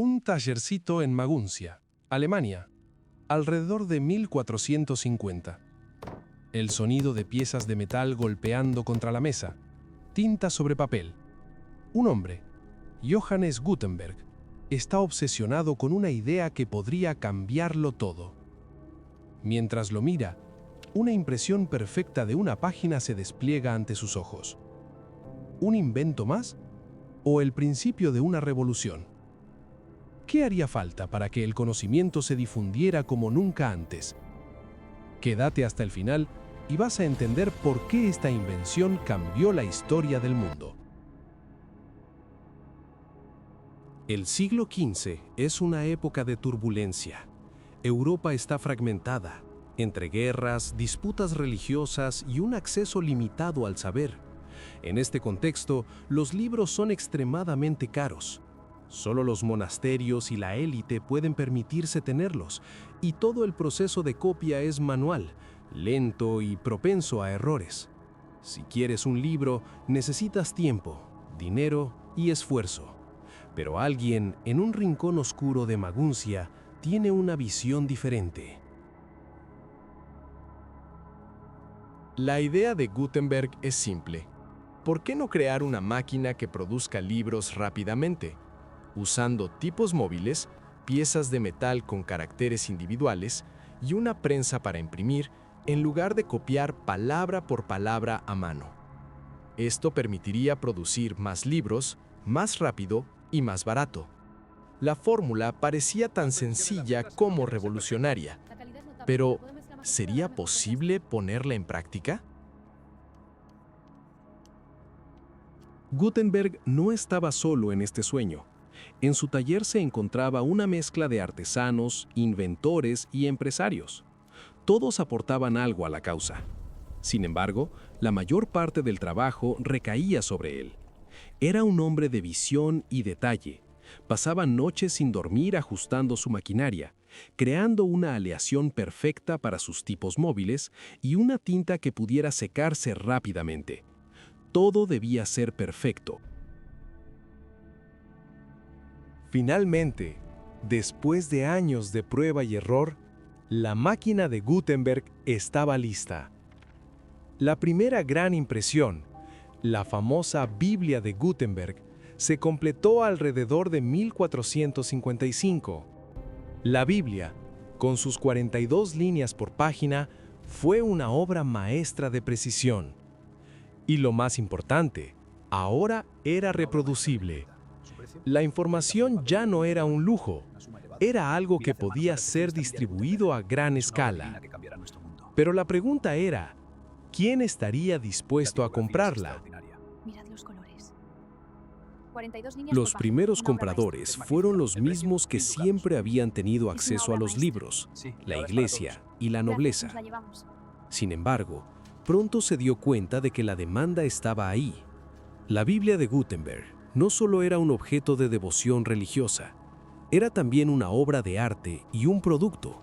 Un tallercito en Maguncia, Alemania, alrededor de 1450. El sonido de piezas de metal golpeando contra la mesa, tinta sobre papel. Un hombre, Johannes Gutenberg, está obsesionado con una idea que podría cambiarlo todo. Mientras lo mira, una impresión perfecta de una página se despliega ante sus ojos. ¿Un invento más? ¿O el principio de una revolución? ¿Qué haría falta para que el conocimiento se difundiera como nunca antes? Quédate hasta el final y vas a entender por qué esta invención cambió la historia del mundo. El siglo XV es una época de turbulencia. Europa está fragmentada, entre guerras, disputas religiosas y un acceso limitado al saber. En este contexto, los libros son extremadamente caros. Solo los monasterios y la élite pueden permitirse tenerlos, y todo el proceso de copia es manual, lento y propenso a errores. Si quieres un libro, necesitas tiempo, dinero y esfuerzo. Pero alguien en un rincón oscuro de Maguncia tiene una visión diferente. La idea de Gutenberg es simple. ¿Por qué no crear una máquina que produzca libros rápidamente? Usando tipos móviles, piezas de metal con caracteres individuales y una prensa para imprimir, en lugar de copiar palabra por palabra a mano. Esto permitiría producir más libros, más rápido y más barato. La fórmula parecía tan sencilla como revolucionaria, pero ¿sería posible ponerla en práctica? Gutenberg no estaba solo en este sueño. En su taller se encontraba una mezcla de artesanos, inventores y empresarios. Todos aportaban algo a la causa. Sin embargo, la mayor parte del trabajo recaía sobre él. Era un hombre de visión y detalle. Pasaba noches sin dormir ajustando su maquinaria, creando una aleación perfecta para sus tipos móviles y una tinta que pudiera secarse rápidamente. Todo debía ser perfecto. Finalmente, después de años de prueba y error, la máquina de Gutenberg estaba lista. La primera gran impresión, la famosa Biblia de Gutenberg, se completó alrededor de 1455. La Biblia, con sus 42 líneas por página, fue una obra maestra de precisión. Y lo más importante, ahora era reproducible. La información ya no era un lujo, era algo que podía ser distribuido a gran escala. Pero la pregunta era, ¿quién estaría dispuesto a comprarla? Mirad los colores. Los primeros compradores fueron los mismos que siempre habían tenido acceso a los libros, la iglesia y la nobleza. Sin embargo, pronto se dio cuenta de que la demanda estaba ahí. La Biblia de Gutenberg no solo era un objeto de devoción religiosa, era también una obra de arte y un producto.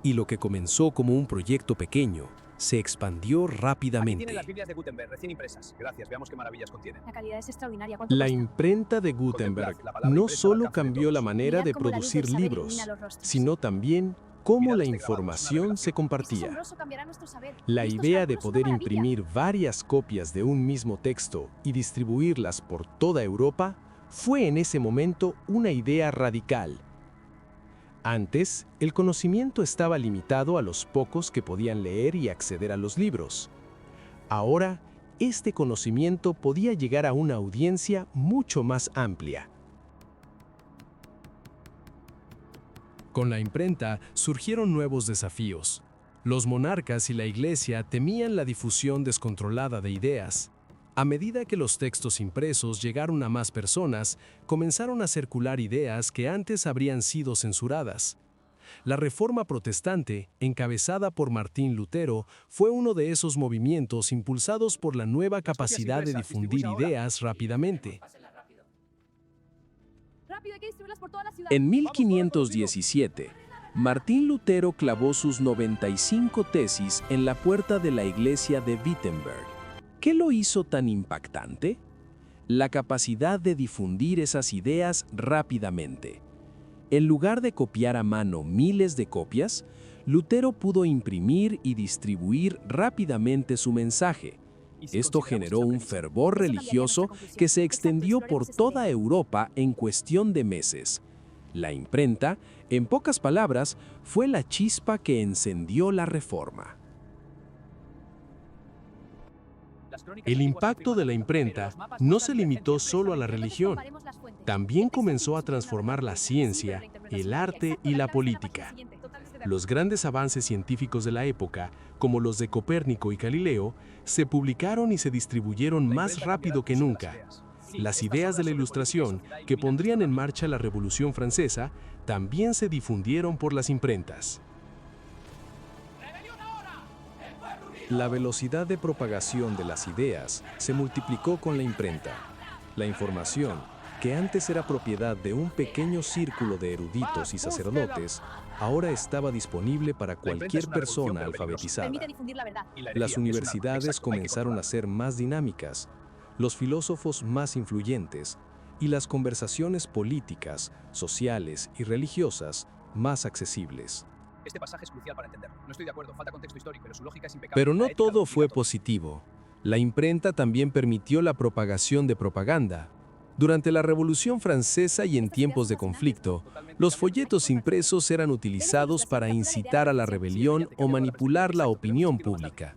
Y lo que comenzó como un proyecto pequeño, se expandió rápidamente. Aquí tienen las Biblias de Gutenberg, recién impresas. Gracias, veamos qué maravillas contienen. La calidad es extraordinaria. ¿Cuánto La cuesta? imprenta de Gutenberg no solo cambió la manera de producir libros, sino también cómo la información se Es compartía. asombroso, cambiará nuestro saber. La Estos idea de cálculos son poder una maravilla. imprimir varias copias de un mismo texto y distribuirlas por toda Europa fue en ese momento una idea radical. Antes, el conocimiento estaba limitado a los pocos que podían leer y acceder a los libros. Ahora, este conocimiento podía llegar a una audiencia mucho más amplia. Con la imprenta surgieron nuevos desafíos. Los monarcas y la iglesia temían la difusión descontrolada de ideas. A medida que los textos impresos llegaron a más personas, comenzaron a circular ideas que antes habrían sido censuradas. La Reforma Protestante, encabezada por Martín Lutero, fue uno de esos movimientos impulsados por la nueva capacidad de difundir ideas rápidamente. Rápido, hay que distribuirlas por toda la ciudad. En 1517, Martín Lutero clavó sus 95 tesis en la puerta de la iglesia de Wittenberg. ¿Qué lo hizo tan impactante? La capacidad de difundir esas ideas rápidamente. En lugar de copiar a mano miles de copias, Lutero pudo imprimir y distribuir rápidamente su mensaje. Esto generó un fervor religioso que se extendió por toda Europa en cuestión de meses. La imprenta, en pocas palabras, fue la chispa que encendió la Reforma. El impacto de la imprenta no se limitó solo a la religión. También comenzó a transformar la ciencia, el arte y la política. Los grandes avances científicos de la época, como los de Copérnico y Galileo, se publicaron y se distribuyeron más rápido que nunca. Las ideas de la Ilustración, que pondrían en marcha la Revolución Francesa, también se difundieron por las imprentas. La velocidad de propagación de las ideas se multiplicó con la imprenta. La información, que antes era propiedad de un pequeño círculo de eruditos y sacerdotes, ahora estaba disponible para cualquier persona alfabetizada. Permite difundir la verdad. Las universidades comenzaron a ser más dinámicas, los filósofos más influyentes y las conversaciones políticas, sociales y religiosas más accesibles. Este pasaje es crucial para entenderlo. No estoy de acuerdo, falta contexto histórico, pero su lógica es impecable. Pero no La ética todo lo fue explica todo. positivo. La imprenta también permitió la propagación de propaganda. Durante la Revolución Francesa y en tiempos de conflicto, los folletos impresos eran utilizados para incitar a la rebelión o manipular la opinión pública.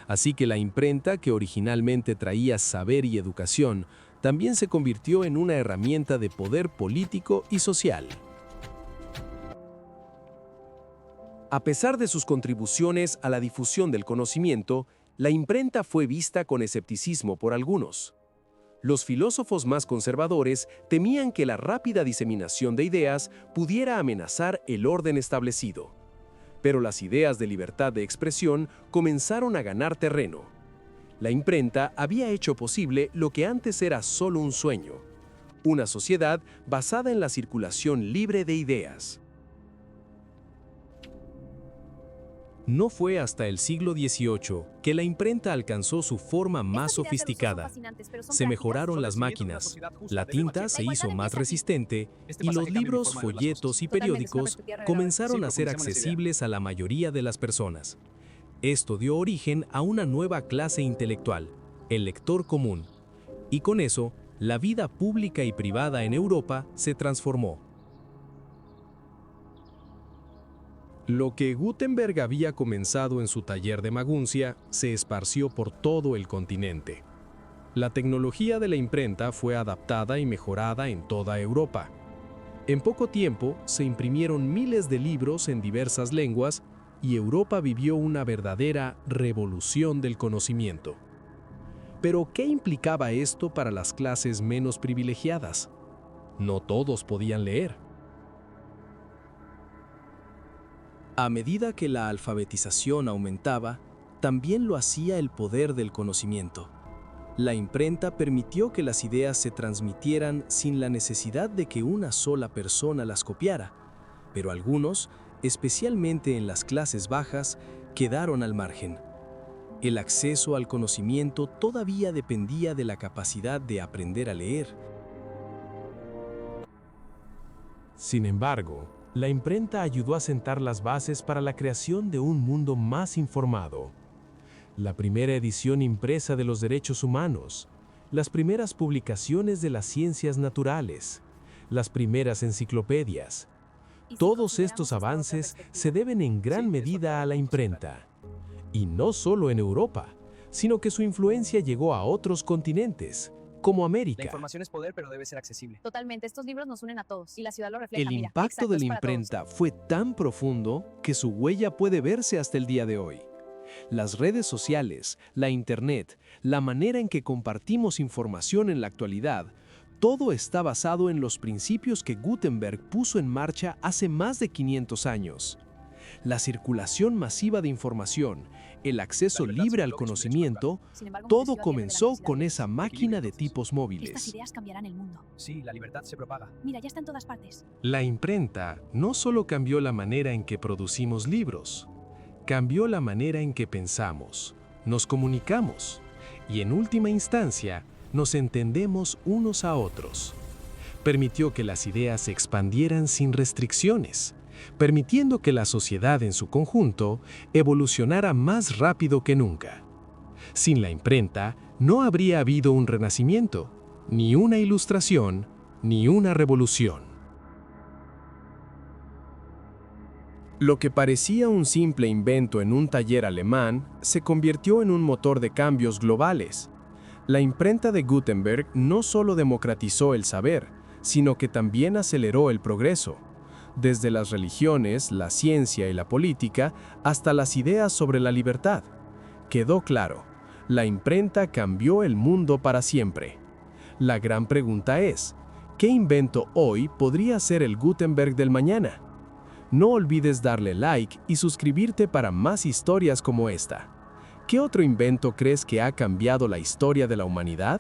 Así que la imprenta, que originalmente traía saber y educación, también se convirtió en una herramienta de poder político y social. A pesar de sus contribuciones a la difusión del conocimiento, la imprenta fue vista con escepticismo por algunos. Los filósofos más conservadores temían que la rápida diseminación de ideas pudiera amenazar el orden establecido. Pero las ideas de libertad de expresión comenzaron a ganar terreno. La imprenta había hecho posible lo que antes era solo un sueño: una sociedad basada en la circulación libre de ideas. No fue hasta el siglo XVIII que la imprenta alcanzó su forma más sofisticada. Se mejoraron las máquinas, la tinta se hizo más resistente y los libros, folletos y periódicos comenzaron a ser accesibles a la mayoría de las personas. Esto dio origen a una nueva clase intelectual, el lector común. Y con eso, la vida pública y privada en Europa se transformó. Lo que Gutenberg había comenzado en su taller de Maguncia se esparció por todo el continente. La tecnología de la imprenta fue adaptada y mejorada en toda Europa. En poco tiempo se imprimieron miles de libros en diversas lenguas y Europa vivió una verdadera revolución del conocimiento. Pero, ¿qué implicaba esto para las clases menos privilegiadas? No todos podían leer. A medida que la alfabetización aumentaba, también lo hacía el poder del conocimiento. La imprenta permitió que las ideas se transmitieran sin la necesidad de que una sola persona las copiara, pero algunos, especialmente en las clases bajas, quedaron al margen. El acceso al conocimiento todavía dependía de la capacidad de aprender a leer. Sin embargo, la imprenta ayudó a sentar las bases para la creación de un mundo más informado. La primera edición impresa de los derechos humanos, las primeras publicaciones de las ciencias naturales, las primeras enciclopedias. Todos estos avances se deben en gran medida a la imprenta. Y no solo en Europa, sino que su influencia llegó a otros continentes, como La América. información es poder, pero debe ser accesible. Totalmente, estos libros nos unen a todos y la ciudad lo refleja. El Mira, impacto exacto, de es la para todos. imprenta fue tan profundo que su huella puede verse hasta el día de hoy. Las redes sociales, la Internet, la manera en que compartimos información en la actualidad, todo está basado en los principios que Gutenberg puso en marcha hace más de 500 años. La circulación masiva de información, el acceso libre al conocimiento, Sin embargo, todo muchos ciudadanos comenzó de la con necesidad esa máquina de tipos Estas móviles. ideas cambiarán el mundo. Sí, la libertad se propaga. Mira, ya está en todas partes. La imprenta no solo cambió la manera en que producimos libros, cambió la manera en que pensamos, nos comunicamos y en última instancia nos entendemos unos a otros. permitió que las ideas se expandieran sin restricciones, permitiendo que la sociedad en su conjunto evolucionara más rápido que nunca. Sin la imprenta, no habría habido un renacimiento, ni una ilustración, ni una revolución. Lo que parecía un simple invento en un taller alemán se convirtió en un motor de cambios globales. La imprenta de Gutenberg no solo democratizó el saber, sino que también aceleró el progreso. Desde las religiones, la ciencia y la política, hasta las ideas sobre la libertad. Quedó claro, la imprenta cambió el mundo para siempre. La gran pregunta es, ¿qué invento hoy podría ser el Gutenberg del mañana? No olvides darle like y suscribirte para más historias como esta. ¿Qué otro invento crees que ha cambiado la historia de la humanidad?